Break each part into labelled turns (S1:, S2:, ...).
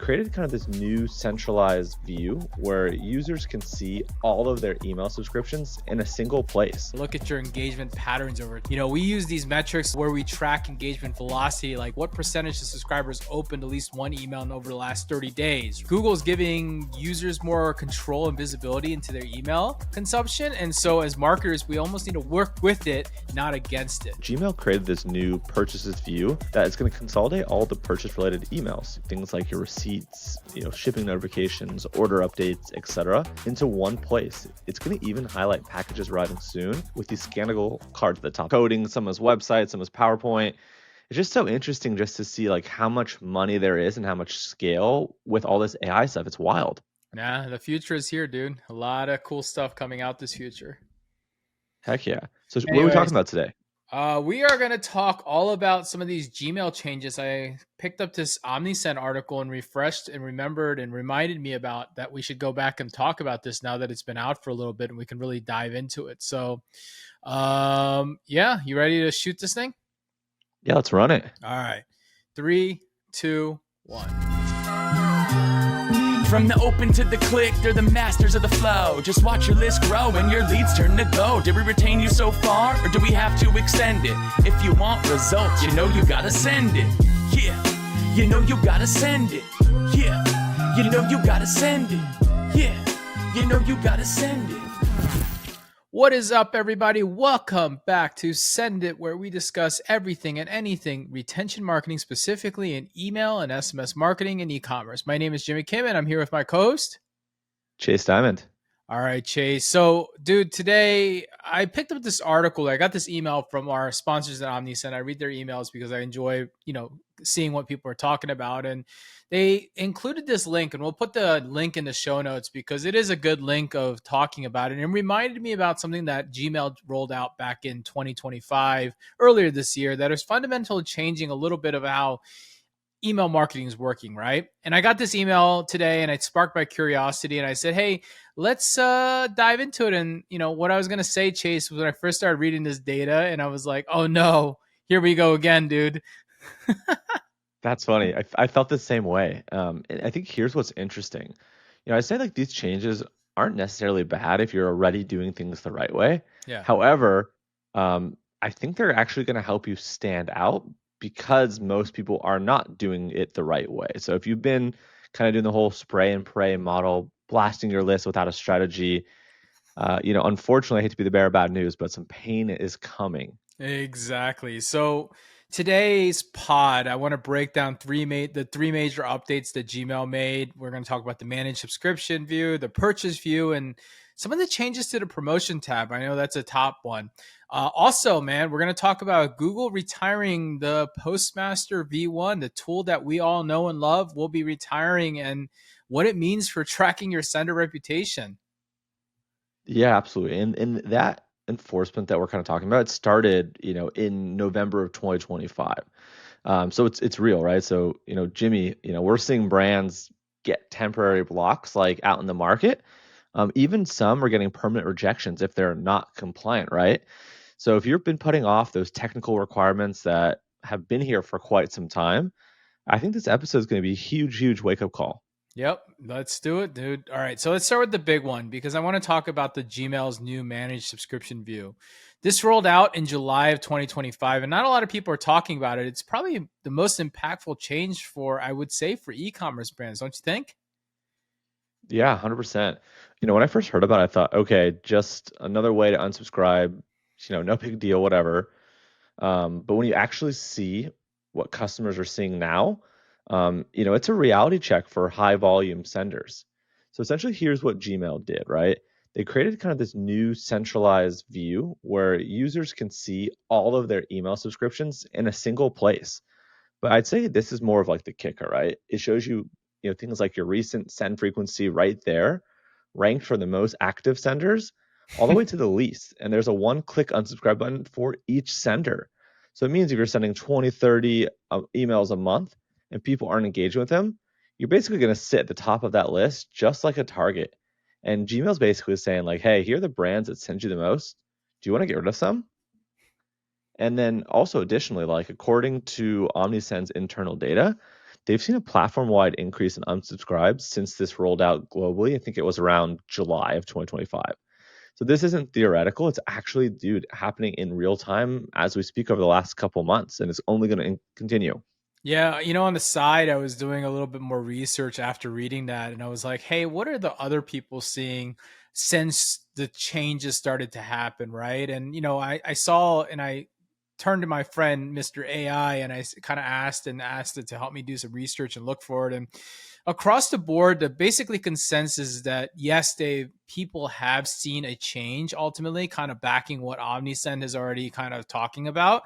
S1: created kind of this new centralized view where users can see all of their email subscriptions in a single place.
S2: Look at your engagement patterns over. We use these metrics where we track engagement velocity, like what percentage of subscribers opened at least one email in over the last 30 days. Google's giving users more control and visibility into their email consumption. And so as marketers, we almost need to work with it, not against it.
S1: Gmail created this new purchases view that is going to consolidate all the purchase related emails, things like your receipts, shipping notifications, order updates, etc., into one place. It's going to even highlight packages arriving soon with these scannable cards at the top, coding some as websites, some as PowerPoint. It's just so interesting just to see like how much money there is and how much scale with all this AI stuff. It's wild.
S2: Nah, the future is here, dude. A lot of cool stuff coming out this future.
S1: Heck yeah. So what are we talking about today?
S2: We are going to talk all about some of these Gmail changes. I picked up this OmniSend article and refreshed and remembered and reminded me about that we should go back and talk about this now that it's been out for a little bit and we can really dive into it. So, you ready to shoot this thing?
S1: Yeah, let's run it.
S2: All right. 3, 2, 1.
S3: From the open to the click, they're the masters of the flow. Just watch your list grow and your leads turn to go. Did we retain you so far, or do we have to extend it? If you want results, you know you gotta send it. Yeah, you know you gotta send it. Yeah, you know you gotta send it. Yeah, you know you gotta send it.
S2: What is up, everybody? Welcome back to Send It, where we discuss everything and anything retention marketing, specifically in email and SMS marketing and e-commerce. My name is Jimmy Kim, and I'm here with my co-host,
S1: Chase Dimond.
S2: All right, Chase. So, dude, today I picked up this article. I got this email from our sponsors at OmniSend. I read their emails because I enjoy, seeing what people are talking about. And they included this link, and we'll put the link in the show notes because it is a good link of talking about it. And it reminded me about something that Gmail rolled out back in 2025, earlier this year, that is fundamentally changing a little bit of how email marketing is working, right? And I got this email today and it sparked my curiosity and I said, hey, let's dive into it. And what I was going to say, Chase, was when I first started reading this data and I was like, oh no, here we go again, dude.
S1: That's funny. I felt the same way. And I think here's what's interesting. I say like these changes aren't necessarily bad if you're already doing things the right way.
S2: Yeah.
S1: However, I think they're actually going to help you stand out because most people are not doing it the right way. So if you've been kind of doing the whole spray and pray model, blasting your list without a strategy, unfortunately, I hate to be the bearer of bad news, but some pain is coming.
S2: Exactly. So today's pod, I want to break down the three major updates that Gmail made. We're going to talk about the managed subscription view, the purchase view, and some of the changes to the promotion tab. I know that's a top one. Also, man, we're going to talk about Google retiring the Postmaster V1, the tool that we all know and love, will be retiring, and what it means for tracking your sender reputation.
S1: Yeah, absolutely. And that enforcement that we're kind of talking about, it started, in November of 2025. So it's real, right? So, Jimmy, we're seeing brands get temporary blocks like out in the market. Even some are getting permanent rejections if they're not compliant, right? So if you've been putting off those technical requirements that have been here for quite some time, I think this episode is going to be a huge, huge wake-up call.
S2: Yep, let's do it, dude. All right, so let's start with the big one because I want to talk about the Gmail's new managed subscription view. This rolled out in July of 2025, and not a lot of people are talking about it. It's probably the most impactful change for e-commerce brands, don't you think?
S1: Yeah, 100%. When I first heard about it, I thought, okay, just another way to unsubscribe, no big deal, whatever. But when you actually see what customers are seeing now, it's a reality check for high volume senders. So essentially, here's what Gmail did, right? They created kind of this new centralized view where users can see all of their email subscriptions in a single place. But I'd say this is more of like the kicker, right? It shows you, things like your recent send frequency right there, ranked for the most active senders, all the way to the least. And there's a one-click unsubscribe button for each sender. So it means if you're sending 20, 30 emails a month and people aren't engaging with them, you're basically going to sit at the top of that list just like a target. And Gmail's basically saying like, hey, here are the brands that send you the most. Do you want to get rid of some? And then also additionally, like according to OmniSend's internal data, they've seen a platform-wide increase in unsubscribes since this rolled out globally. I think it was around July of 2025. So this isn't theoretical. It's actually, dude, happening in real time as we speak over the last couple months, and it's only going to continue.
S2: Yeah, on the side, I was doing a little bit more research after reading that, and I was like, hey, what are the other people seeing since the changes started to happen, right? And, I saw and I turned to my friend, Mr. AI, and I kind of asked it to help me do some research and look for it. And across the board, the basically consensus is that yes, people have seen a change ultimately, kind of backing what Omnisend is already kind of talking about.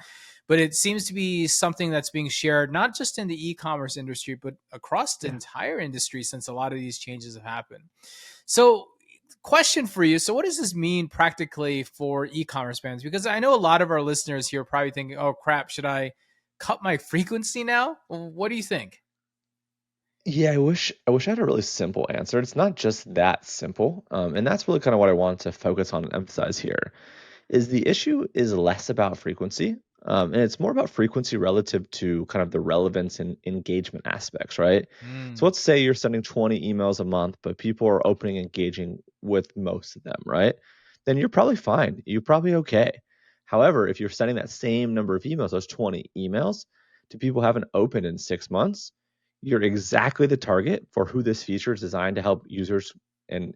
S2: But it seems to be something that's being shared not just in the e-commerce industry, but across the
S1: Yeah.
S2: entire industry since a lot of these changes have happened. So, question for you. So, what does this mean practically for e-commerce brands? Because I know a lot of our listeners here are probably thinking, "Oh crap, should I cut my frequency now?" What do you think?
S1: Yeah, I wish I had a really simple answer. It's not just that simple, and that's really kind of what I want to focus on and emphasize here. Is the issue is less about frequency, and it's more about frequency relative to kind of the relevance and engagement aspects, right? So
S2: Mm,
S1: let's say you're sending 20 emails a month, but people are opening and engaging with most of them, right? Then you're probably fine. You're probably okay. However, if you're sending that same number of emails, those 20 emails, to people who haven't opened in 6 months, you're exactly the target for who this feature is designed to help users and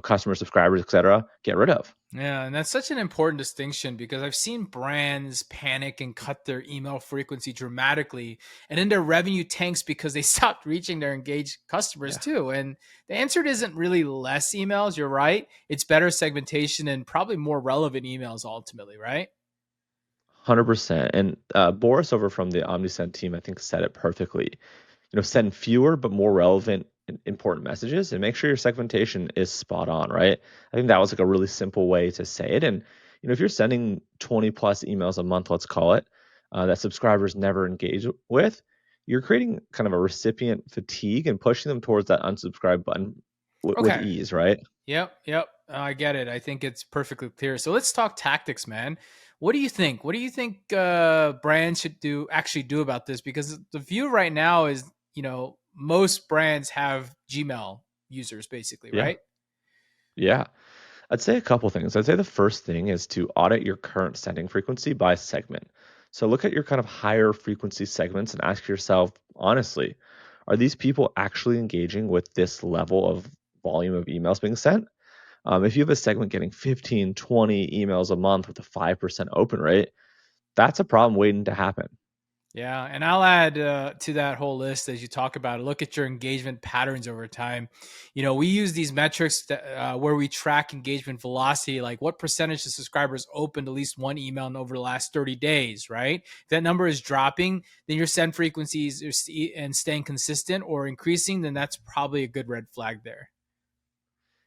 S1: customers, subscribers, etc., get rid of.
S2: yeah, and that's such an important distinction because I've seen brands panic and cut their email frequency dramatically, and then their revenue tanks because they stopped reaching their engaged customers
S1: Yeah.
S2: too. And the answer isn't really less emails. You're right; it's better segmentation and probably more relevant emails ultimately, right?
S1: 100%. And Boris over from the Omnisend team, I think, said it perfectly. Send fewer but more relevant and important messages and make sure your segmentation is spot on, right? I think that was like a really simple way to say it. And, if you're sending 20 plus emails a month, let's call it, that subscribers never engage with, you're creating kind of a recipient fatigue and pushing them towards that unsubscribe button with
S2: Okay.
S1: ease, right?
S2: Yep, yep. I get it. I think it's perfectly clear. So let's talk tactics, man. What do you think? What do you think brands should do about this? Because the view right now is, most brands have Gmail users, basically,
S1: Yeah.
S2: right?
S1: Yeah. I'd say a couple things. I'd say the first thing is to audit your current sending frequency by segment. So look at your kind of higher frequency segments and ask yourself, honestly, are these people actually engaging with this level of volume of emails being sent? If you have a segment getting 15, 20 emails a month with a 5% open rate, that's a problem waiting to happen.
S2: Yeah, and I'll add to that whole list as you talk about it. Look at your engagement patterns over time. We use these metrics where we track engagement velocity, like what percentage of subscribers opened at least one email in over the last 30 days, right? If that number is dropping, then your send frequencies and staying consistent or increasing, then that's probably a good red flag there.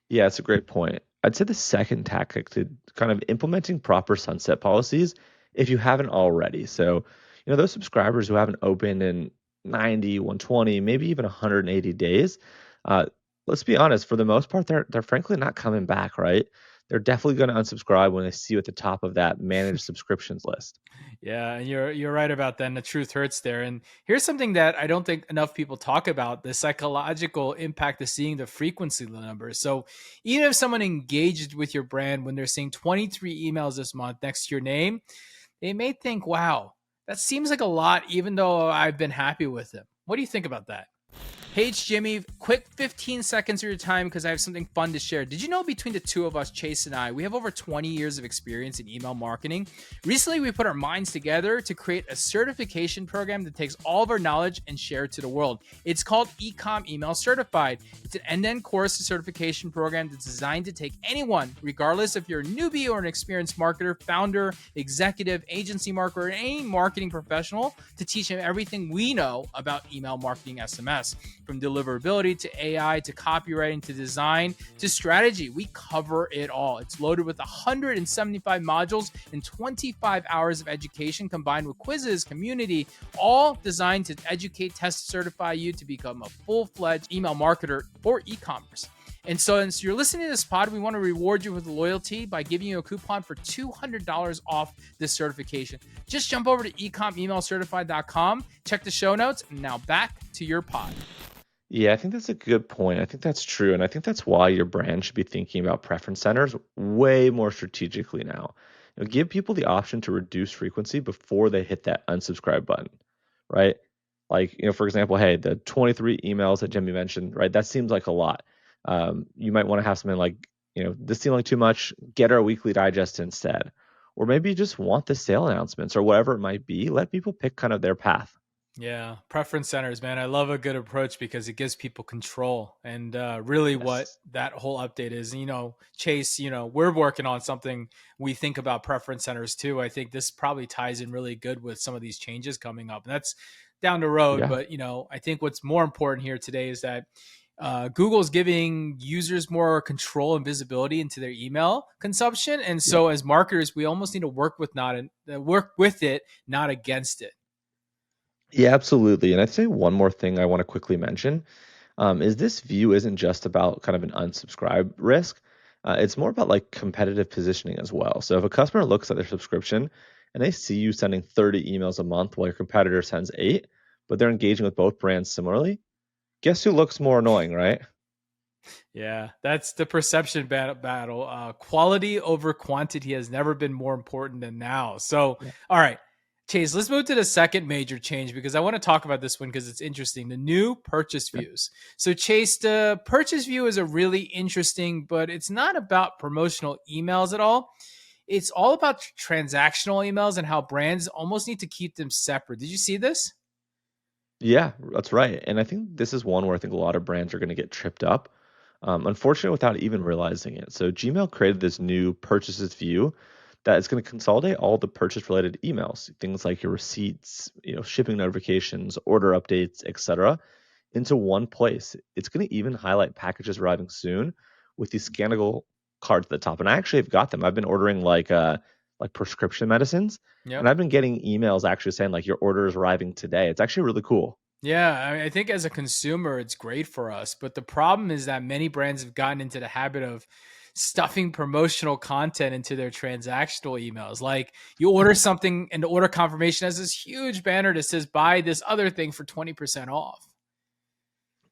S1: Yeah, it's a great point. I'd say the second tactic to kind of implementing proper sunset policies if you haven't already. So, those subscribers who haven't opened in 90, 120, maybe even 180 days, uh, let's be honest, for the most part, they're frankly not coming back, right? They're definitely going to unsubscribe when they see you at the top of that managed subscriptions list.
S2: Yeah, and you're right about that. And the truth hurts there. And here's something that I don't think enough people talk about: the psychological impact of seeing the frequency numbers. So even if someone engaged with your brand when they're seeing 23 emails this month next to your name, they may think, "Wow, that seems like a lot," even though I've been happy with them. What do you think about that? Hey, it's Jimmy. Quick 15 seconds of your time because I have something fun to share. Did you know between the two of us, Chase and I, we have over 20 years of experience in email marketing? Recently, we put our minds together to create a certification program that takes all of our knowledge and share it to the world. It's called Ecom Email Certified. It's an end-to-end course certification program that's designed to take anyone, regardless if you're a newbie or an experienced marketer, founder, executive, agency marketer, or any marketing professional, to teach them everything we know about email marketing SMS. From deliverability discovery to AI to copywriting to design to strategy. We cover it all. It's loaded with 175 modules and 25 hours of education combined with quizzes, community, all designed to educate, test, certify you to become a full-fledged email marketer for e-commerce. And so, since you're listening to this pod, we want to reward you with loyalty by giving you a coupon for $200 off this certification. Just jump over to ecomemailcertified.com, check the show notes, and now back to your pod.
S1: Yeah, I think that's a good point. I think that's true. And I think that's why your brand should be thinking about preference centers way more strategically now. Give people the option to reduce frequency before they hit that unsubscribe button, right? Like, for example, hey, the 23 emails that Jimmy mentioned, right? That seems like a lot. You might want to have something like, this seemed like too much. Get our weekly digest instead. Or maybe you just want the sale announcements or whatever it might be. Let people pick kind of their path.
S2: Yeah, preference centers, man. I love a good approach because it gives people control. And really, what
S1: Yes.
S2: that whole update is, Chase, we're working on something we think about preference centers too. I think this probably ties in really good with some of these changes coming up. And that's down the road.
S1: Yeah.
S2: But, I think what's more important here today is that Google's giving users more control and visibility into their email consumption. And
S1: Yeah.
S2: so, as marketers, we almost need to work with it, not against it.
S1: Yeah, absolutely. And I'd say one more thing I want to quickly mention is this view isn't just about kind of an unsubscribe risk. It's more about like competitive positioning as well. So if a customer looks at their subscription and they see you sending 30 emails a month while your competitor sends 8, but they're engaging with both brands similarly, guess who looks more annoying, right?
S2: Yeah, that's the perception battle. Quality over quantity has never been more important than now. So,
S1: Yeah.
S2: all right, Chase, let's move to the second major change because I want to talk about this one because it's interesting. The new purchase
S1: Yeah.
S2: views. So, Chase, the purchase view is a really interesting, but it's not about promotional emails at all. It's all about transactional emails and how brands almost need to keep them separate. Did you see this?
S1: Yeah, that's right. And I think this is one where I think a lot of brands are going to get tripped up, unfortunately, without even realizing it. So Gmail created this new purchases view that is going to consolidate all the purchase related emails, things like your receipts, shipping notifications, order updates, etc., into one place. It's going to even highlight packages arriving soon with these scannable cards at the top. And I actually have got them. I've been ordering like prescription medicines, and
S2: Yep.
S1: I've been getting emails actually saying like your order is arriving today. It's actually really cool.
S2: Yeah, I think as a consumer, it's great for us. But the problem is that many brands have gotten into the habit of stuffing promotional content into their transactional emails. Like you order something and the order confirmation has this huge banner that says buy this other thing for 20% off.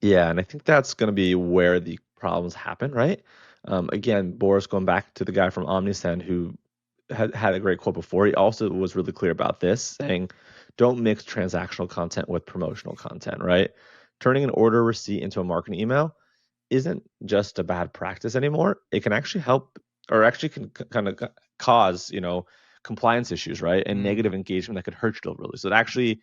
S1: Yeah, and I think that's going to be where the problems happen, right? Again, Boris, going back to the guy from Omnisend who had a great quote before, he also was really clear about this, saying, don't mix transactional content with promotional content, right? Turning an order receipt into a marketing email isn't just a bad practice anymore. It can actually help, or actually can kind of cause, compliance issues, right? And
S2: Mm.
S1: negative engagement that could hurt you deliberately. So it actually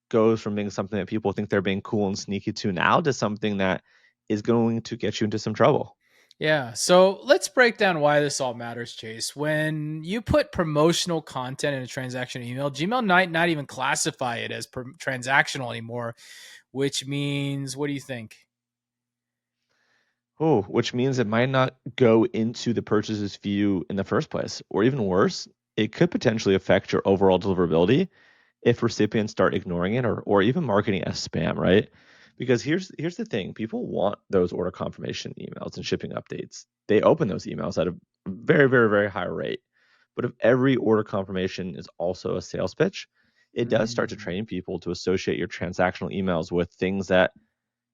S1: goes from being something that people think they're being cool and sneaky to now to something that is going to get you into some trouble.
S2: Yeah. So let's break down why this all matters, Chase. When you put promotional content in a transaction email, Gmail might not even classify it as transactional anymore, which means, what do you think?
S1: Oh, which means it might not go into the purchases view in the first place. Or even worse, it could potentially affect your overall deliverability if recipients start ignoring it or even marketing it as spam, right? Because here's the thing, people want those order confirmation emails and shipping updates. They open those emails at a very, very, very high rate. But if every order confirmation is also a sales pitch, it does start to
S2: Mm.
S1: train people to associate your transactional emails with things that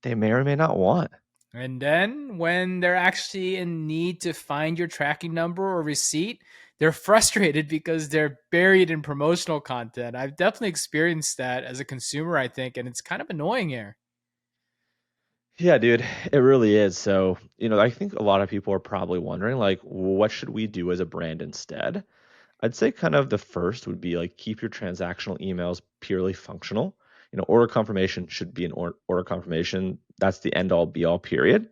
S1: they may or may not want.
S2: And then when they're actually in need to find your tracking number or receipt, they're frustrated because they're buried in promotional content. I've definitely experienced that as a consumer, I think, and it's kind of annoying here.
S1: Yeah, dude, it really is. So, I think a lot of people are probably wondering, like, what should we do as a brand instead? I'd say kind of the first would be like keep your transactional emails purely functional. Order confirmation should be an order confirmation. That's the end all be all, period.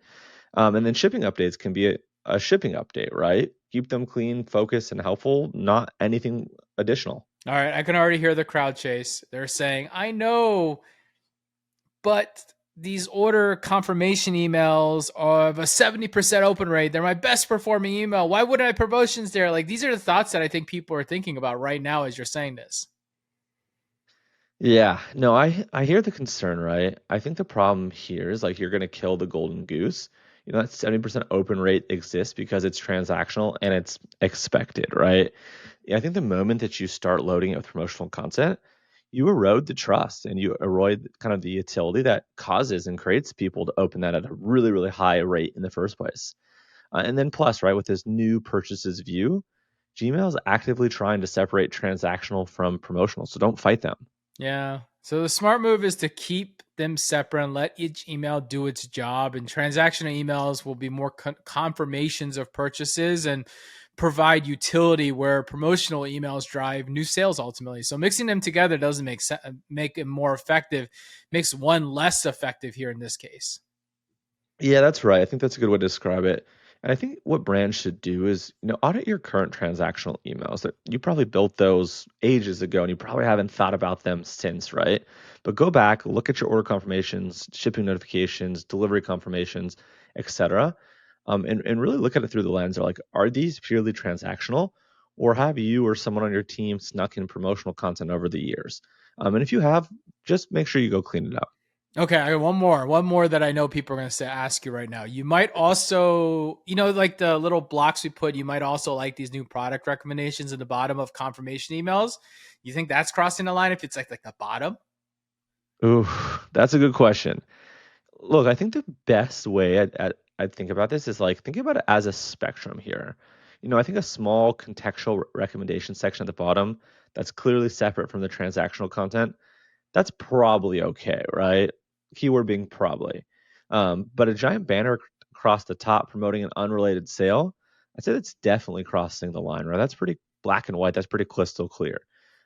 S1: And then shipping updates can be a shipping update, right? Keep them clean, focused, and helpful, not anything additional.
S2: All right, I can already hear the crowd chase. They're saying, I know, but these order confirmation emails of a 70% open rate. They're my best performing email. Why wouldn't I promotions there? Like, these are the thoughts that I think people are thinking about right now as you're saying this.
S1: Yeah, no, I hear the concern, right? I think the problem here is like you're going to kill the golden goose. That 70% open rate exists because it's transactional and it's expected, right? Yeah, I think the moment that you start loading it with promotional content, you erode the trust and you erode kind of the utility that causes and creates people to open that at a really, really high rate in the first place. And then plus, right, with this new purchases view, Gmail is actively trying to separate transactional from promotional. So don't fight them.
S2: Yeah. So the smart move is to keep them separate and let each email do its job. And transactional emails will be more confirmations of purchases and provide utility, where promotional emails drive new sales ultimately. So mixing them together doesn't make it more effective, makes one less effective here in this case.
S1: Yeah, that's right. I think that's a good way to describe it. And I think what brands should do is, audit your current transactional emails. That you probably built those ages ago and you probably haven't thought about them since, right? But go back, look at your order confirmations, shipping notifications, delivery confirmations, etc. And really look at it through the lens of like, are these purely transactional, or have you or someone on your team snuck in promotional content over the years? And if you have, just make sure you go clean it up.
S2: Okay, I got one more that I know people are going to say ask you right now. You might also, like the little blocks we put, you might also like these new product recommendations at the bottom of confirmation emails. You think that's crossing the line if it's like the bottom?
S1: Ooh, that's a good question. Look, I think the best way I think about this is like think about it as a spectrum here. I think a small contextual recommendation section at the bottom that's clearly separate from the transactional content, that's probably okay, right? Keyword being probably. But a giant banner across the top promoting an unrelated sale, I'd say that's definitely crossing the line, right? That's pretty black and white. That's pretty crystal clear.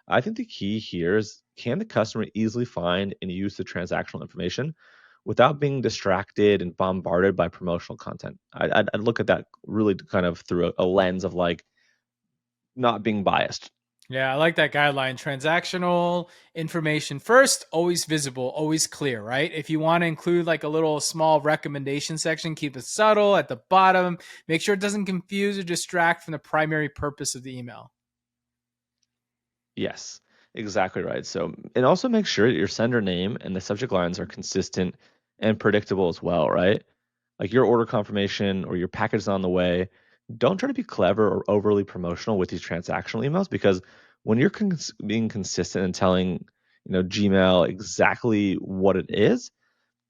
S1: I think the key here is, can the customer easily find and use the transactional information without being distracted and bombarded by promotional content? I'd look at that really kind of through a lens of like not being biased.
S2: Yeah, I like that guideline. Transactional information first, always visible, always clear, right? If you want to include like a little small recommendation section, keep it subtle at the bottom. Make sure it doesn't confuse or distract from the primary purpose of the email.
S1: Yes, exactly right. So, and also make sure that your sender name and the subject lines are consistent and predictable as well, right? Like your order confirmation or your package is on the way. Don't try to be clever or overly promotional with these transactional emails, because when you're being consistent and telling, Gmail exactly what it is,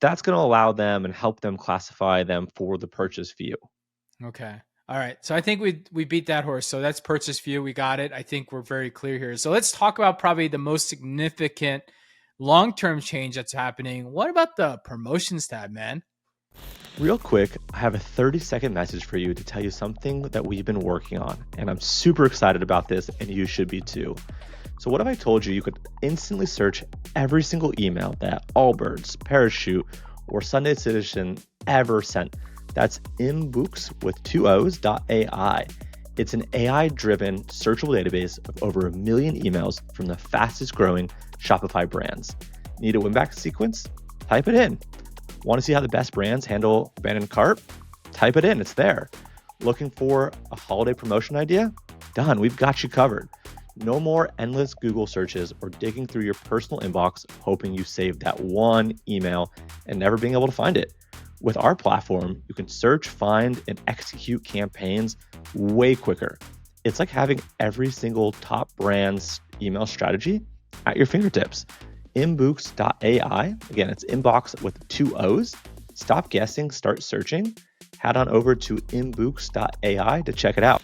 S1: that's going to allow them and help them classify them for the purchase view.
S2: Okay. All right. So I think we beat that horse. So that's purchase view. We got it. I think we're very clear here. So let's talk about probably the most significant long-term change that's happening. What about the promotions tab, man?
S1: Real quick, I have a 30-second message for you to tell you something that we've been working on, and I'm super excited about this, and you should be too. So what if I told you could instantly search every single email that Allbirds, Parachute, or Sunday Citizen ever sent? That's inbooks with two O's.ai. It's an AI-driven searchable database of over 1 million emails from the fastest growing Shopify brands. Need a win-back sequence? Type it in. Want to see how the best brands handle abandoned cart? Type it in, it's there. Looking for a holiday promotion idea? Done, we've got you covered. No more endless Google searches or digging through your personal inbox hoping you saved that one email and never being able to find it. With our platform, you can search, find, and execute campaigns way quicker. It's like having every single top brand's email strategy at your fingertips. Inbooks.ai. Again, it's inbox with two O's. Stop guessing, start searching. Head on over to inbooks.ai to check it out.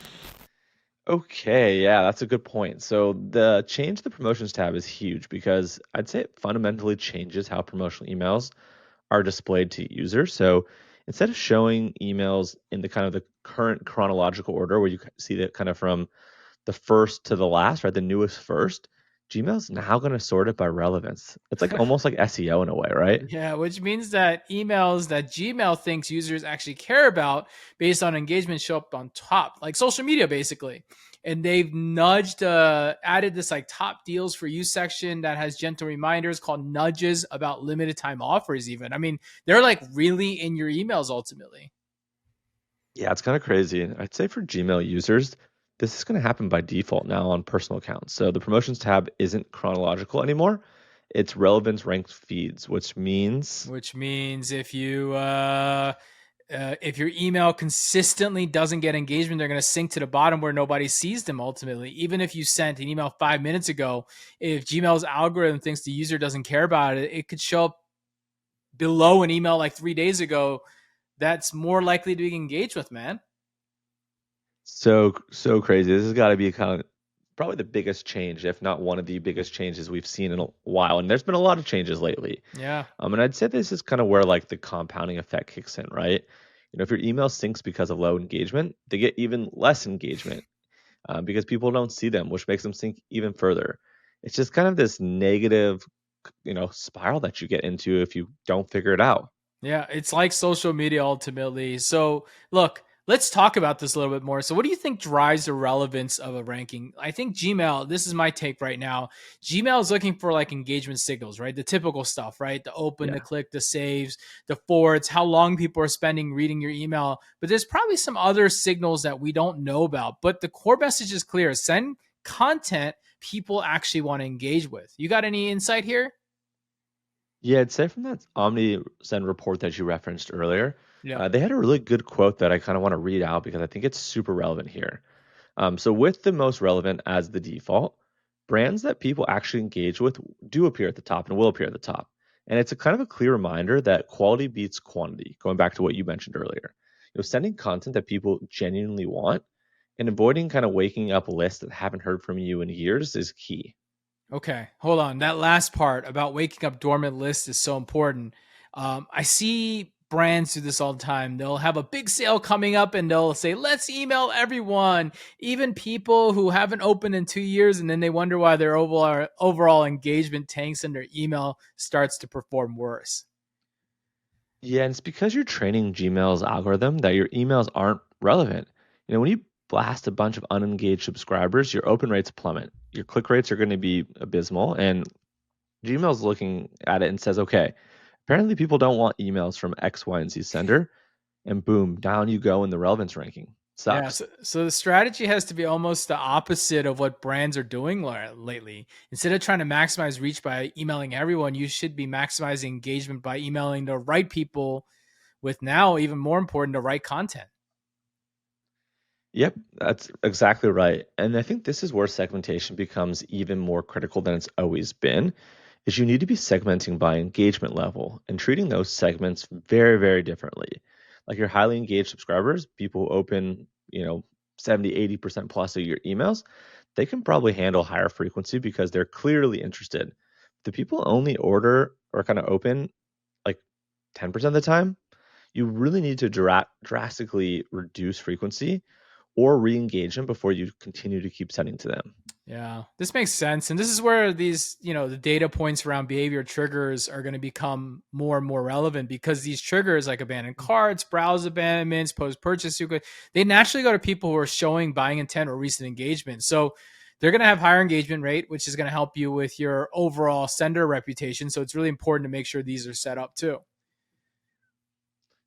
S1: Okay, yeah, that's a good point. So the change to the promotions tab is huge because I'd say it fundamentally changes how promotional emails are displayed to users. So instead of showing emails in the kind of the current chronological order where you see that kind of from the first to the last, right, the newest first, Gmail's now going to sort it by relevance. It's like almost like SEO in a way, right?
S2: Yeah, which means that emails that Gmail thinks users actually care about based on engagement show up on top, like social media basically. And they've added this like top deals for you section that has gentle reminders called nudges about limited time offers, even. I mean, they're like really in your emails ultimately.
S1: Yeah, it's kind of crazy. I'd say for Gmail users, this is going to happen by default now on personal accounts. So the promotions tab isn't chronological anymore. It's relevance ranked feeds, which means
S2: Which means if your email consistently doesn't get engagement, they're going to sink to the bottom where nobody sees them ultimately. Even if you sent an email 5 minutes ago, if Gmail's algorithm thinks the user doesn't care about it, it could show up below an email like 3 days ago that's more likely to be engaged with, man.
S1: so crazy. This has got to be kind of probably the biggest change, if not one of the biggest changes we've seen in a while. And there's been a lot of changes lately.
S2: Yeah.
S1: And I'd say this is kind of where like the compounding effect kicks in, right? If your email sinks because of low engagement, they get even less engagement because people don't see them, which makes them sink even further. It's just kind of this negative, spiral that you get into if you don't figure it out.
S2: Yeah, it's like social media ultimately. So, look, let's talk about this a little bit more. So, what do you think drives the relevance of a ranking? I think Gmail, this is my take right now. Gmail is looking for like engagement signals, right? The typical stuff, right? The open, the
S1: Yeah.
S2: click, the saves, the forwards, how long people are spending reading your email. But there's probably some other signals that we don't know about. But the core message is clear: send content people actually want to engage with. You got any insight here?
S1: Yeah, I'd say from that OmniSend report that you referenced earlier,
S2: Yeah.
S1: they had a really good quote that I kind of want to read out because I think it's super relevant here. So, with the most relevant as the default, brands that people actually engage with do appear at the top and will appear at the top. And it's a kind of a clear reminder that quality beats quantity, going back to what you mentioned earlier. Sending content that people genuinely want and avoiding kind of waking up lists that haven't heard from you in years is key.
S2: Okay, hold on. That last part about waking up dormant lists is so important. I see brands do this all the time. They'll have a big sale coming up and they'll say, let's email everyone, even people who haven't opened in 2 years. And then they wonder why their overall engagement tanks and their email starts to perform worse.
S1: Yeah, and it's because you're training Gmail's algorithm that your emails aren't relevant. When you blast a bunch of unengaged subscribers, your open rates plummet. Your click rates are going to be abysmal, and Gmail's looking at it and says, okay, apparently people don't want emails from X, Y, and Z sender, and boom, down you go in the relevance ranking.
S2: Yeah,
S1: Sucks.
S2: so the strategy has to be almost the opposite of what brands are doing lately. Instead of trying to maximize reach by emailing everyone, you should be maximizing engagement by emailing the right people with now even more important the right content.
S1: Yep, that's exactly right. And I think this is where segmentation becomes even more critical than it's always been, is you need to be segmenting by engagement level and treating those segments very, very differently. Like your highly engaged subscribers, people who open, 70, 80% plus of your emails, they can probably handle higher frequency because they're clearly interested. The people only order or kind of open like 10% of the time, you really need to drastically reduce frequency or re-engage them before you continue to keep sending to them.
S2: Yeah, this makes sense. And this is where the data points around behavior triggers are going to become more and more relevant because these triggers like abandoned carts, browse abandonments, post purchase, they naturally go to people who are showing buying intent or recent engagement. So they're going to have higher engagement rate, which is going to help you with your overall sender reputation. So it's really important to make sure these are set up too.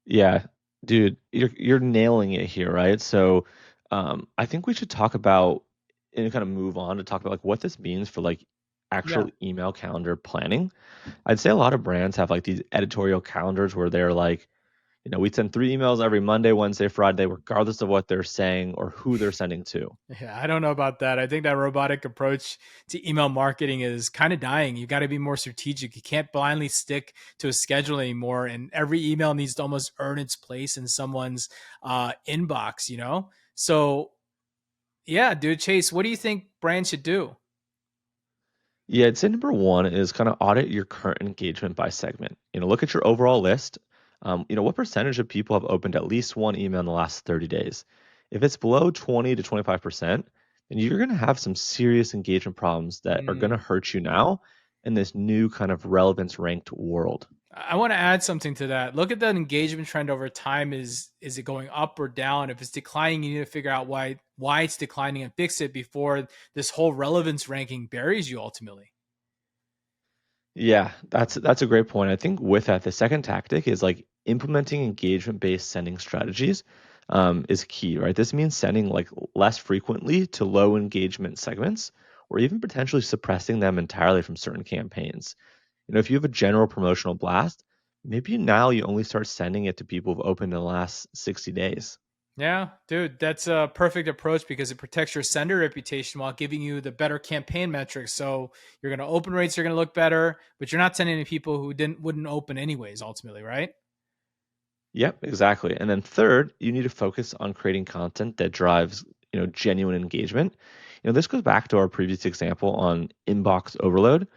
S1: Yeah, dude, you're nailing it here, right? So, I think we should talk about and kind of move on to talk about like what this means for like
S2: Yeah.
S1: actual email calendar planning. I'd say a lot of brands have like these editorial calendars where they're like, we send 3 emails every Monday, Wednesday, Friday, regardless of what they're saying or who they're sending to.
S2: Yeah, I don't know about that. I think that robotic approach to email marketing is kind of dying. You got to be more strategic. You can't blindly stick to a schedule anymore, and every email needs to almost earn its place in someone's inbox. So, yeah, dude, Chase, what do you think brands should do?
S1: Yeah, I'd say number one is kind of audit your current engagement by segment. Look at your overall list. What percentage of people have opened at least one email in the last 30 days? If it's below 20 to 25%, And you're going to have some serious engagement problems that are going to
S2: Mm.
S1: hurt you now in this new kind of relevance ranked world.
S2: I want to add something to that. Look at that engagement trend over time. Is it going up or down? If it's declining, you need to figure out why it's declining and fix it before this whole relevance ranking buries you ultimately.
S1: Yeah, that's a great point. I think with that, the second tactic is like implementing engagement-based sending strategies is key, right? This means sending like less frequently to low engagement segments, or even potentially suppressing them entirely from certain campaigns. If you have a general promotional blast, maybe now you only start sending it to people who've opened in the last 60 days.
S2: Yeah, dude, that's a perfect approach because it protects your sender reputation while giving you the better campaign metrics. So you're going to open rates are going to look better, but you're not sending to people who wouldn't open anyways. Ultimately, right?
S1: Yep, exactly. And then third, you need to focus on creating content that drives, genuine engagement. This goes back to our previous example on inbox overload,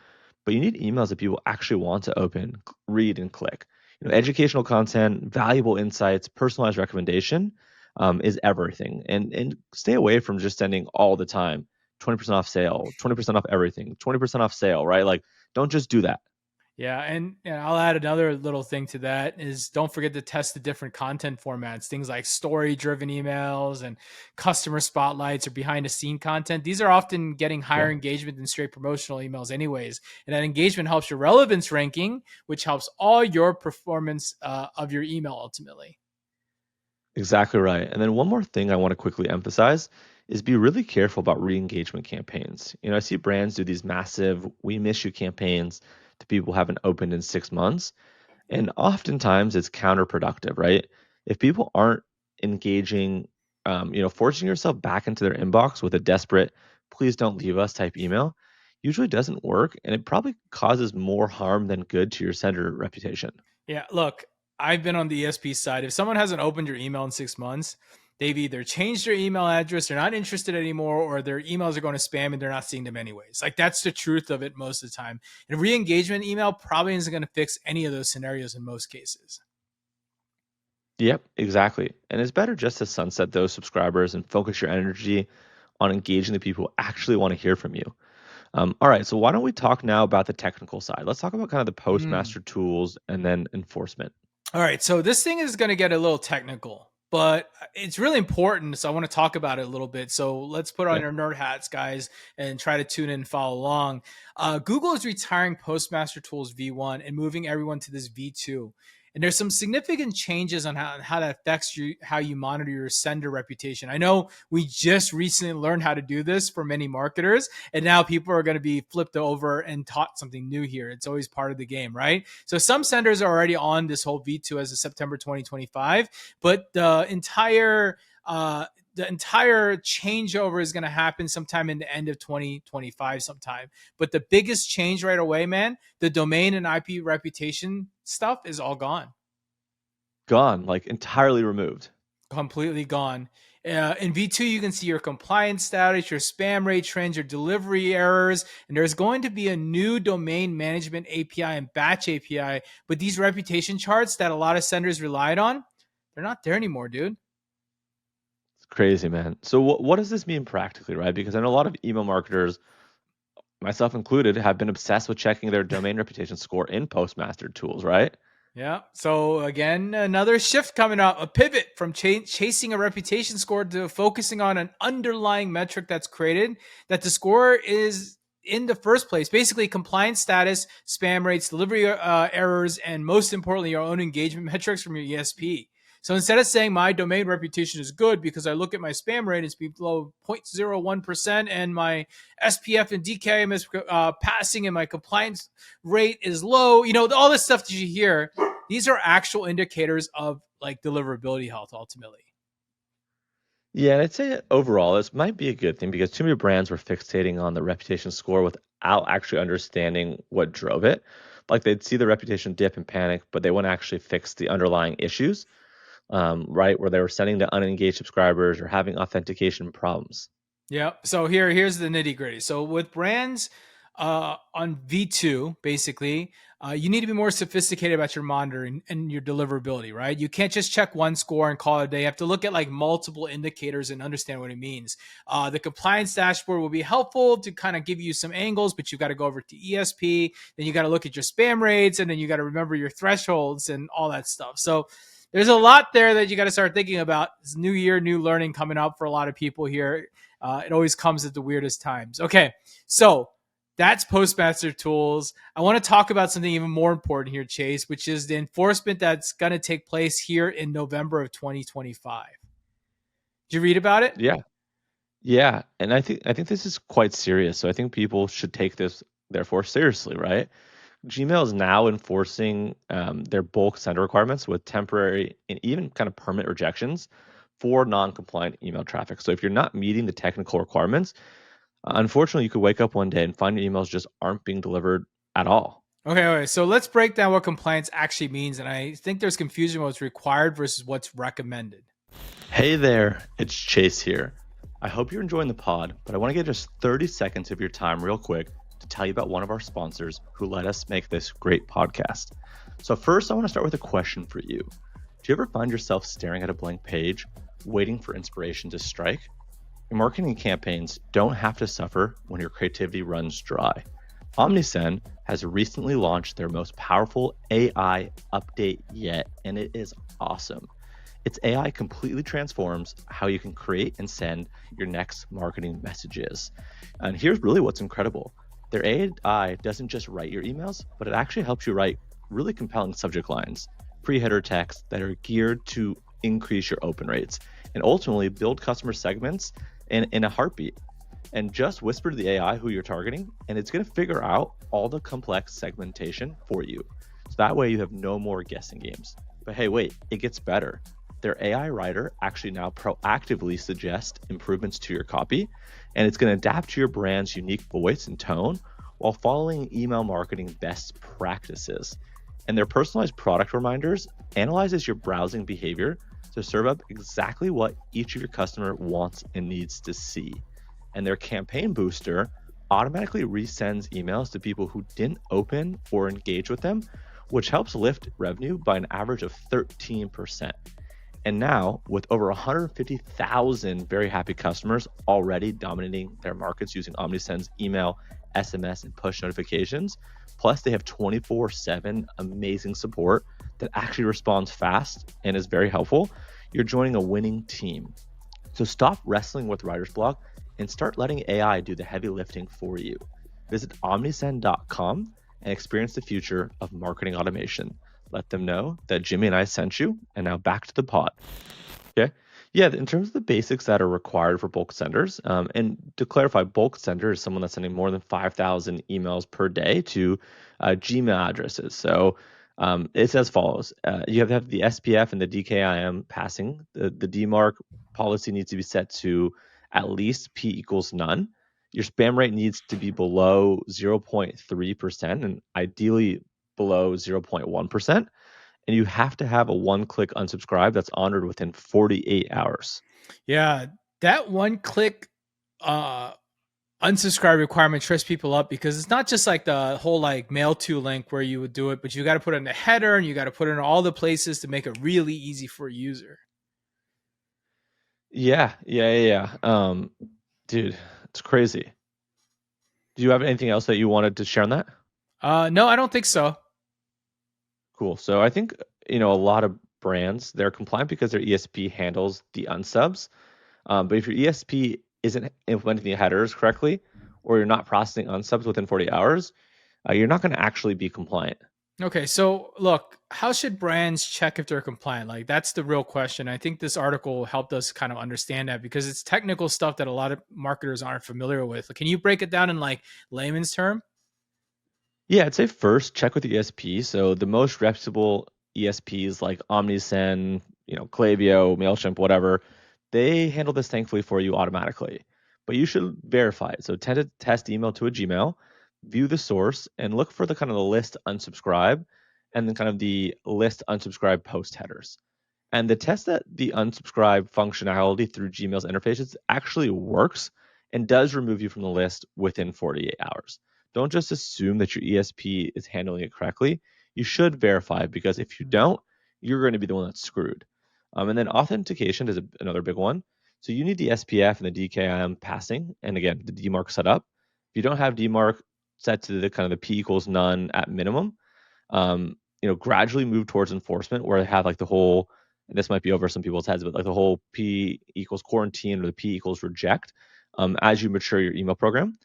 S1: but you need emails that people actually want to open, read, and click. Educational content, valuable insights, personalized recommendation is everything. And stay away from just sending all the time 20% off sale, 20% off everything, 20% off sale, right? Like, don't just do that.
S2: Yeah, and I'll add another little thing to that is don't forget to test the different content formats, things like story-driven emails and customer spotlights or behind-the-scene content. These are often getting higher
S1: Yeah.
S2: engagement than straight promotional emails, anyways. And that engagement helps your relevance ranking, which helps all your performance of your email ultimately.
S1: Exactly right. And then one more thing I want to quickly emphasize is be really careful about re-engagement campaigns. I see brands do these massive "we miss you" campaigns to people who haven't opened in 6 months, and oftentimes it's counterproductive, right? If people aren't engaging, forcing yourself back into their inbox with a desperate "please don't leave us" type email usually doesn't work, and it probably causes more harm than good to your sender reputation.
S2: Yeah, look, I've been on the ESP side. If someone hasn't opened your email in 6 months, they've either changed their email address, they're not interested anymore, or their emails are going to spam and they're not seeing them anyways. Like that's the truth of it most of the time. And re-engagement email probably isn't going to fix any of those scenarios in most cases.
S1: Yep, exactly. And it's better just to sunset those subscribers and focus your energy on engaging the people who actually want to hear from you. All right, so why don't we talk now about the technical side? Let's talk about kind of the
S2: Mm.
S1: Postmaster tools and then enforcement.
S2: All right, so this thing is going to get a little technical, but it's really important. So I want to talk about it a little bit. So let's put on
S1: Yeah.
S2: your nerd hats, guys, and try to tune in and follow along. Google is retiring Postmaster Tools V1 and moving everyone to this V2. And there's some significant changes on how that affects you, how you monitor your sender reputation. I know we just recently learned how to do this for many marketers, and now people are going to be flipped over and taught something new here. It's always part of the game, right? So some senders are already on this whole V2 as of September 2025, but the entire changeover is going to happen sometime in the end of 2025 sometime. But the biggest change right away, man, the domain and IP reputation stuff is all gone.
S1: Gone, like entirely removed.
S2: Completely gone. In V2, you can see your compliance status, your spam rate trends, your delivery errors, and there's going to be a new domain management API and batch API. But these reputation charts that a lot of senders relied on, they're not there anymore, dude.
S1: It's crazy, man. So what does this mean practically, right? Because I know a lot of email marketers, myself included, have been obsessed with checking their domain reputation score in Postmaster tools, right?
S2: Yeah. So again, another shift coming up, a pivot from chasing a reputation score to focusing on an underlying metric that's created that the score is in the first place. Basically, compliance status, spam rates, delivery errors, and most importantly, your own engagement metrics from your ESP. So instead of saying my domain reputation is good because I look at my spam rate, it's below 0.01%, and my SPF and DKIM is passing, and my compliance rate is low, all this stuff that you hear, these are actual indicators of like deliverability health ultimately.
S1: Yeah, and I'd say overall, this might be a good thing because too many brands were fixating on the reputation score without actually understanding what drove it. Like they'd see the reputation dip and panic, but they wouldn't actually fix the underlying issues, right? Where they were sending to unengaged subscribers or having authentication problems.
S2: Yeah. So here's the nitty gritty. So with brands, on V2, basically, you need to be more sophisticated about your monitoring and your deliverability, right? You can't just check one score and call it a day. You have to look at like multiple indicators and understand what it means. The compliance dashboard will be helpful to kind of give you some angles, but you've got to go over to ESP. Then you got to look at your spam rates, and then you got to remember your thresholds and all that stuff. So there's a lot there that you got to start thinking about. It's new year, new learning coming up for a lot of people here. It always comes at the weirdest times. Okay, so that's Postmaster Tools. I want to talk about something even more important here, Chase, which is the enforcement that's going to take place here in November of 2025. Did you read about it?
S1: Yeah. Yeah, and I think this is quite serious. So I think people should take this therefore seriously, right? Gmail is now enforcing their bulk sender requirements with temporary and even kind of permanent rejections for non-compliant email traffic. So if you're not meeting the technical requirements, unfortunately, you could wake up one day and find your emails just aren't being delivered at all.
S2: Okay, so let's break down what compliance actually means. And I think there's confusion what's required versus what's recommended.
S1: Hey there, it's Chase here. I hope you're enjoying the pod, but I want to get just 30 seconds of your time real quick to tell you about one of our sponsors who let us make this great podcast. So first, I want to start with a question for you. Do you ever find yourself staring at a blank page, waiting for inspiration to strike? Your marketing campaigns don't have to suffer when your creativity runs dry. Omnisend has recently launched their most powerful AI update yet, and it is awesome. Its AI completely transforms how you can create and send your next marketing messages. And here's really what's incredible. Their AI doesn't just write your emails, but it actually helps you write really compelling subject lines, pre-header text that are geared to increase your open rates, and ultimately build customer segments in a heartbeat. And just whisper to the AI who you're targeting, and it's going to figure out all the complex segmentation for you. So that way you have no more guessing games. But hey, wait, it gets better. Their AI writer actually now proactively suggests improvements to your copy, and it's going to adapt to your brand's unique voice and tone while following email marketing best practices. And their personalized product reminders analyzes your browsing behavior to serve up exactly what each of your customer wants and needs to see. And their campaign booster automatically resends emails to people who didn't open or engage with them, which helps lift revenue by an average of 13%. And now, with over 150,000 very happy customers already dominating their markets using Omnisend's email, SMS, and push notifications, plus they have 24/7 amazing support that actually responds fast and is very helpful, you're joining a winning team. So stop wrestling with writer's block and start letting AI do the heavy lifting for you. Visit omnisend.com and experience the future of marketing automation. Let them know that Jimmy and I sent you, and now back to the pod. Okay. Yeah, in terms of the basics that are required for bulk senders, and to clarify, bulk sender is someone that's sending more than 5,000 emails per day to Gmail addresses. So it's as follows. You have to have the SPF and the DKIM passing. The DMARC policy needs to be set to at least P equals none. Your spam rate needs to be below 0.3% and ideally below 0.1%. And you have to have a one-click unsubscribe that's honored within 48 hours.
S2: Yeah, that one click unsubscribe requirement trips people up because it's not just like the whole like mail to link where you would do it, but you got to put it in the header and you got to put it in all the places to make it really easy for a user.
S1: Yeah. Dude, it's crazy. Do you have anything else that you wanted to share on that?
S2: No, I don't think so.
S1: Cool. So I think, a lot of brands, they're compliant because their ESP handles the unsubs. But if your ESP isn't implementing the headers correctly, or you're not processing unsubs within 40 hours, you're not going to actually be compliant.
S2: Okay, so look, how should brands check if they're compliant? Like that's the real question. I think this article helped us kind of understand that because it's technical stuff that a lot of marketers aren't familiar with. Can you break it down in like layman's term?
S1: Yeah, I'd say first check with the ESP. So the most reputable ESPs like Omnisend, Klaviyo, Mailchimp, whatever, they handle this thankfully for you automatically. But you should verify it. So tend to test email to a Gmail, view the source, and look for the kind of the list unsubscribe, and then kind of the list unsubscribe post headers. And the test that the unsubscribe functionality through Gmail's interfaces actually works and does remove you from the list within 48 hours. don't just assume that your ESP is handling it correctly. You should verify, because if you don't, you're going to be the one that's screwed. And then authentication is another big one. So you need the SPF and the DKIM passing, and again, the DMARC set up. If you don't have DMARC set to the kind of the P equals none at minimum, gradually move towards enforcement where they have like the whole, and this might be over some people's heads, but like the whole P equals quarantine or the P equals reject as you mature your email program.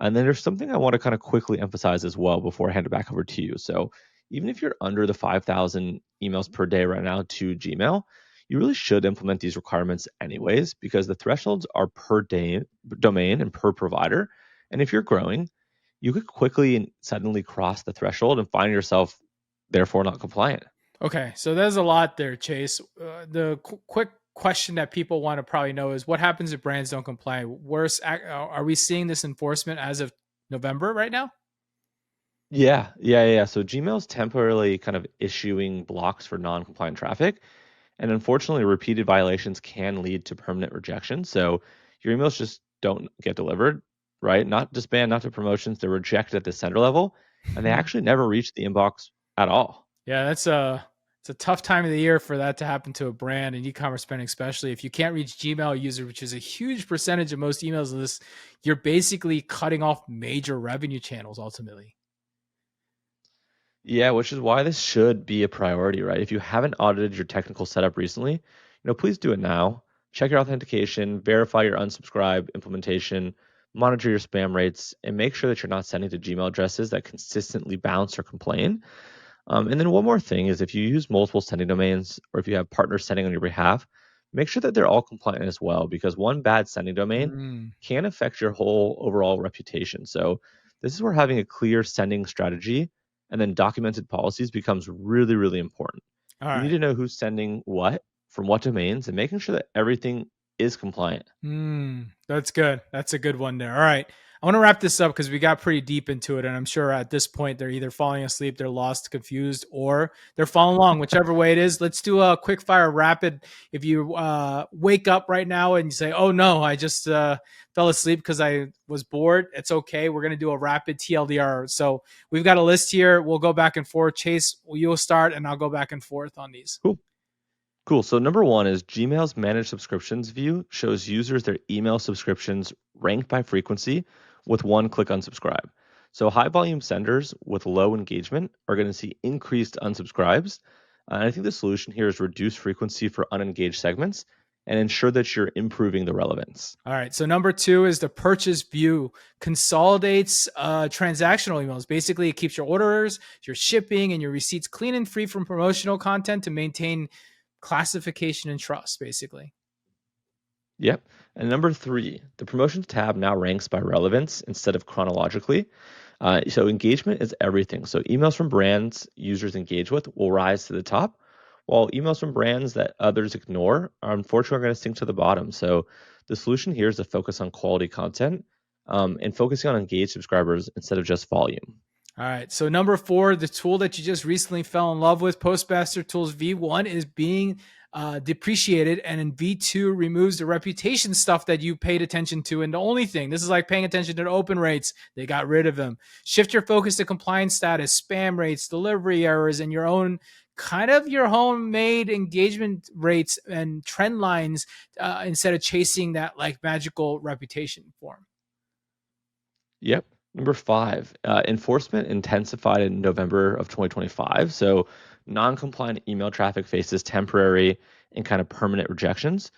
S1: And then there's something I want to kind of quickly emphasize as well before I hand it back over to you. So even if you're under the 5,000 emails per day right now to Gmail, you really should implement these requirements anyways, because the thresholds are per day, domain and per provider. And if you're growing, you could quickly and suddenly cross the threshold and find yourself therefore not compliant.
S2: Okay, so there's a lot there, Chase. The quick question that people want to probably know is what happens if brands don't comply? Worse, are we seeing this enforcement as of November right now?
S1: Yeah. So Gmail's temporarily kind of issuing blocks for non-compliant traffic. And unfortunately, repeated violations can lead to permanent rejection. So your emails just don't get delivered, right? Not disband, not to promotions. They're rejected at the sender level, and they actually never reach the inbox at all.
S2: Yeah, it's a tough time of the year for that to happen to a brand and e-commerce spending, especially if you can't reach Gmail users, which is a huge percentage of most emails. This you're basically cutting off major revenue channels ultimately.
S1: Yeah, which is why this should be a priority, right? If you haven't audited your technical setup recently, please do it now. Check your authentication, verify your unsubscribe implementation, monitor your spam rates, and make sure that you're not sending to Gmail addresses that consistently bounce or complain. And then one more thing is, if you use multiple sending domains or if you have partners sending on your behalf, make sure that they're all compliant as well, because one bad sending domain
S2: Mm.
S1: can affect your whole overall reputation. So this is where having a clear sending strategy and then documented policies becomes really, really important.
S2: All
S1: You need
S2: right.
S1: to know who's sending what from what domains and making sure that everything is compliant.
S2: That's good. That's a good one there. All right. I want to wrap this up because we got pretty deep into it. And I'm sure at this point, they're either falling asleep, they're lost, confused, or they're following along, whichever way it is. Let's do a quick fire rapid. If you wake up right now and you say, oh no, I just fell asleep because I was bored, it's okay. We're going to do a rapid TLDR. So we've got a list here. We'll go back and forth. Chase, you'll start and I'll go back and forth on these.
S1: Cool. Cool. So number one is Gmail's managed subscriptions view shows users their email subscriptions ranked by frequency with one click unsubscribe. So high volume senders with low engagement are going to see increased unsubscribes. And I think the solution here is reduce frequency for unengaged segments and ensure that you're improving the relevance.
S2: All right. So number two is the purchase view consolidates transactional emails. Basically, it keeps your orders, your shipping, and your receipts clean and free from promotional content to maintain classification and trust, basically.
S1: Yep. And number three, the promotions tab now ranks by relevance instead of chronologically. So engagement is everything. So emails from brands users engage with will rise to the top, while emails from brands that others ignore are unfortunately going to sink to the bottom. So the solution here is to focus on quality content and focusing on engaged subscribers instead of just volume.
S2: All right. So number four, the tool that you just recently fell in love with, Postmaster Tools V1, is being depreciated, and in V2 removes the reputation stuff that you paid attention to. And the only thing, this is like paying attention to the open rates, they got rid of them. Shift your focus to compliance status, spam rates, delivery errors, and your own kind of your homemade engagement rates and trend lines instead of chasing that like magical reputation form.
S1: Yep. Number five, enforcement intensified in November of 2025. So non-compliant email traffic faces temporary and kind of permanent rejections.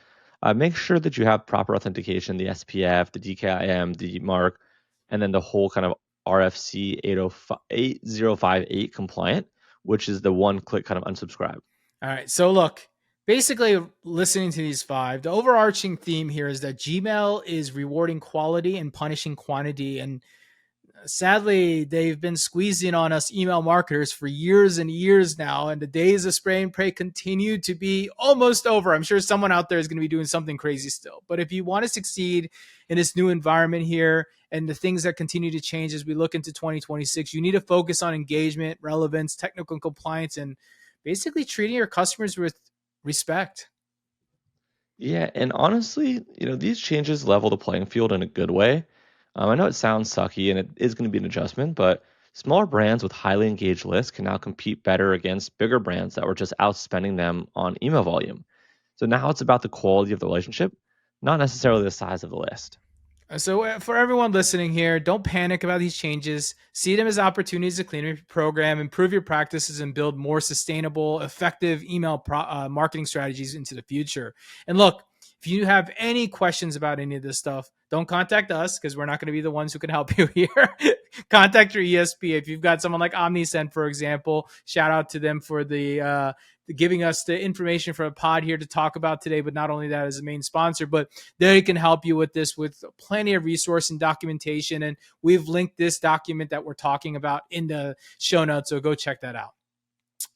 S1: Make sure that you have proper authentication, the SPF, the DKIM, the mark, and then the whole kind of RFC 8058 compliant, which is the one-click kind of unsubscribe.
S2: All right. So look, basically listening to these five, the overarching theme here is that Gmail is rewarding quality and punishing quantity. And sadly, they've been squeezing on us email marketers for years and years now. And the days of spray and pray continue to be almost over. I'm sure someone out there is going to be doing something crazy still. But if you want to succeed in this new environment here and the things that continue to change as we look into 2026, you need to focus on engagement, relevance, technical compliance, and basically treating your customers with respect.
S1: Yeah, and honestly, these changes level the playing field in a good way. I know it sounds sucky and it is going to be an adjustment, but smaller brands with highly engaged lists can now compete better against bigger brands that were just outspending them on email volume. So now it's about the quality of the relationship, not necessarily the size of the list.
S2: So for everyone listening here, don't panic about these changes. See them as opportunities to clean up your program, improve your practices, and build more sustainable, effective email marketing strategies into the future. And look, if you have any questions about any of this stuff, don't contact us because we're not going to be the ones who can help you here. Contact your ESP. If you've got someone like OmniSend, for example, shout out to them for the giving us the information for a pod here to talk about today. But not only that as a main sponsor, but they can help you with this with plenty of resource and documentation. And we've linked this document that we're talking about in the show notes. So go check that out.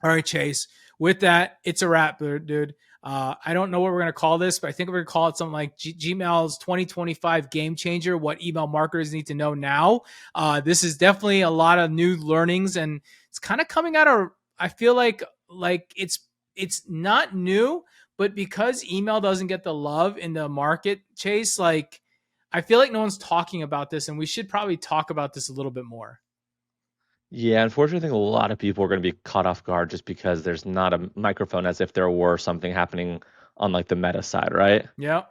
S2: All right, Chase. With that, it's a wrap, dude. I don't know what we're going to call this, but I think we're going to call it something like Gmail's 2025 game changer, what email marketers need to know now. This is definitely a lot of new learnings, and it's kind of coming out of, I feel like it's not new, but because email doesn't get the love in the market, Chase, like I feel like no one's talking about this, and we should probably talk about this a little bit more.
S1: Yeah, unfortunately, I think a lot of people are going to be caught off guard just because there's not a microphone as if there were something happening on like the meta side, right?
S2: Yep.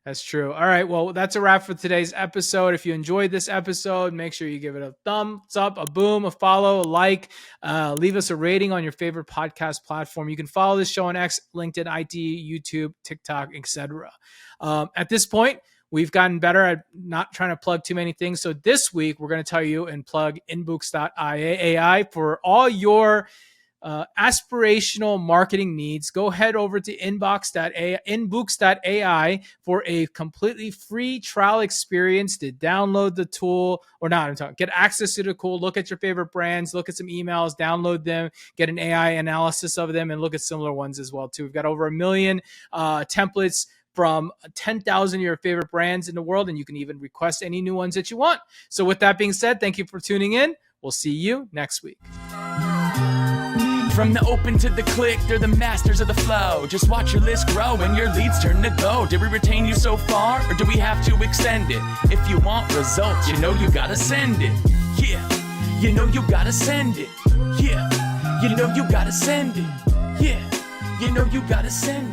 S2: That's true. All right. Well, that's a wrap for today's episode. If you enjoyed this episode, make sure you give it a thumbs up, a boom, a follow, a like. Leave us a rating on your favorite podcast platform. You can follow this show on X, LinkedIn, IT, YouTube, TikTok, etc. At this point, we've gotten better at not trying to plug too many things. So this week, we're going to tell you and plug inbooks.ai for all your aspirational marketing needs. Go head over to inbooks.ai for a completely free trial experience to download the tool or not. I'm talking, get access to the tool, look at your favorite brands, look at some emails, download them, get an AI analysis of them, and look at similar ones as well too. We've got over 1 million templates from 10,000 of your favorite brands in the world, and you can even request any new ones that you want. So with that being said, thank you for tuning in. We'll see you next week.
S3: From the open to the click, they're the masters of the flow. Just watch your list grow and your leads turn to go. Did we retain you so far, or do we have to extend it? If you want results, you know you gotta send it. Yeah, you know you gotta send it. Yeah, you know you gotta send it. Yeah, you know you gotta send it.